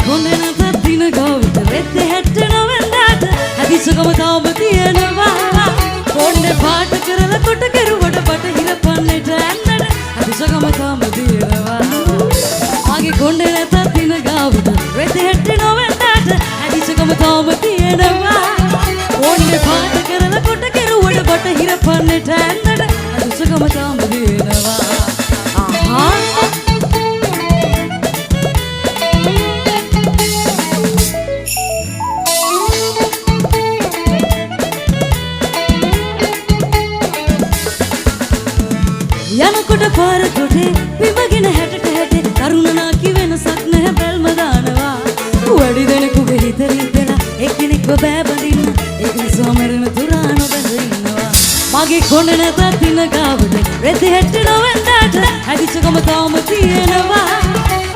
කොණ්ඩේ නැතත් දින ගාවට රෙද්ද හැට්ටෙනවෙන්දාට හැදිසකම තාම තියෙනවා කොණ්ඩේ පාට කරලා කොට කෙරුවට බටහිර පන්නේට ඇන්නට හැදිසකම තාම තියෙනවා මගේ කොණ්ඩේ නැතත් දින ගාවට රෙද්ද හැට්ටෙනවෙන්දාට හැදිසකම තාම තියෙනවා කොණ්ඩේ පාට කරලා කොට කෙරුවට බටහිර පන්නේට ඇන්නට හැදිසකම තාම තියෙනවා යනකොට පාර කොටේ විමගෙන හැටට හැටේ තරුණනා වෙනසක් නැහැ බැල්ම දානවා වැඩි දෙනෙකුගේ හිත රිදෙලා එක්කෙනෙක්ව බෑබඳින්න ඒක නිසා මරණ තුරා නොබැඳ ඉන්නවා මගේ කොණ්ඩ නැතත් දින ගාවට රෙද්ද හැට්ටෙනවෙන්දාට හැදිච්චකම තාම තියෙනවා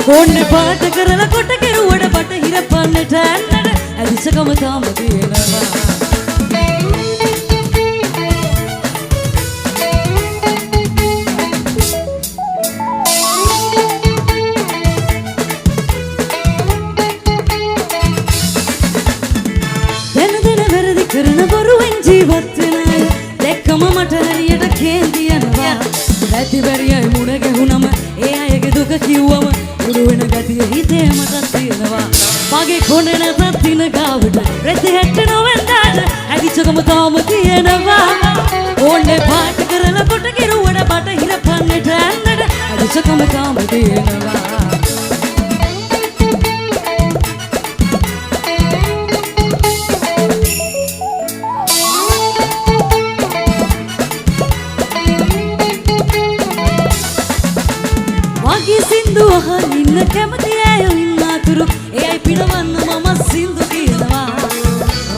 කොණ්ඩේ පාට කරලා කොට කෙරුවට බටහිර පන්නට ඇන්නට හැදිච්චකම තාම තියෙනවා කරන බොරුවෙන් ජීවත් වෙන අය දැක්කම මට හරියට කේන්ති යනවා ඇති බැරියයි මුණ ගැහුනම ඒ අයගේ දුක කිව්වම උඩු වෙන ගතිය හිතේ මටත් තියෙනවා මගේ කොණ්ඩේ නැතත් දින ගාවට රෙද්ද හැට්ටෙනවෙන්දාට හැදිච්චකම තාම තියෙනවා කොණ්ඩේ පාට කරලා කොට කෙරුවට බටහිර පන්නේට ඇන්නට හැදිච්චකම තාම තියෙනවා සින්දු අහන් ඉන්න කැමති අය ඉන්න අතුරු එයයි පිනවන්න මම සින්දු කියනවා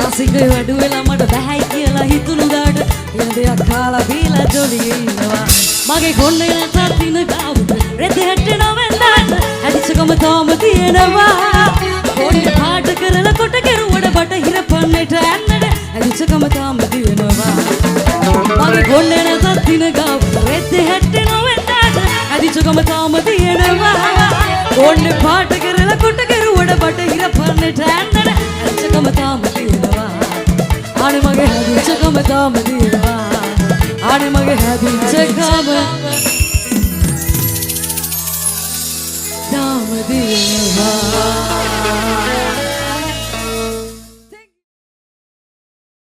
රසිකය වැඩු වෙලා මට බැහැයි කියලා හිතුණු දාට වෙන දෙයක් කාලා බීලා ජොලියේ ඉන්නවා මගේ කොණ්ඩේ නැතත් දින ගාවට රෙද්ද හැට්ටෙනවෙන්දාට හැදිච්චකම තාම තියෙනවා කොණ්ඩේ පාට කරලා කොට කෙරුවට බටහිර පන්නේට ඇන්නට හැදිච්චකම තාම තියෙනවා මගේ කොණ්ඩේ නැතත් දින ගාවට රෙද්ද හැට්ටෙනවෙන්දාට හැදිච්චකම තාම තියෙනවා කොණ්ඩේ පාට කරලා කොට කෙරුවට බටහිර පන්නේට ඇන්නට හැදිච්චකම තාම තියෙනවා අනේ මගේ හැදිච්චකම තාම තියෙනවා අනේ මගේ හැදිච්චකම තාම තියෙනවා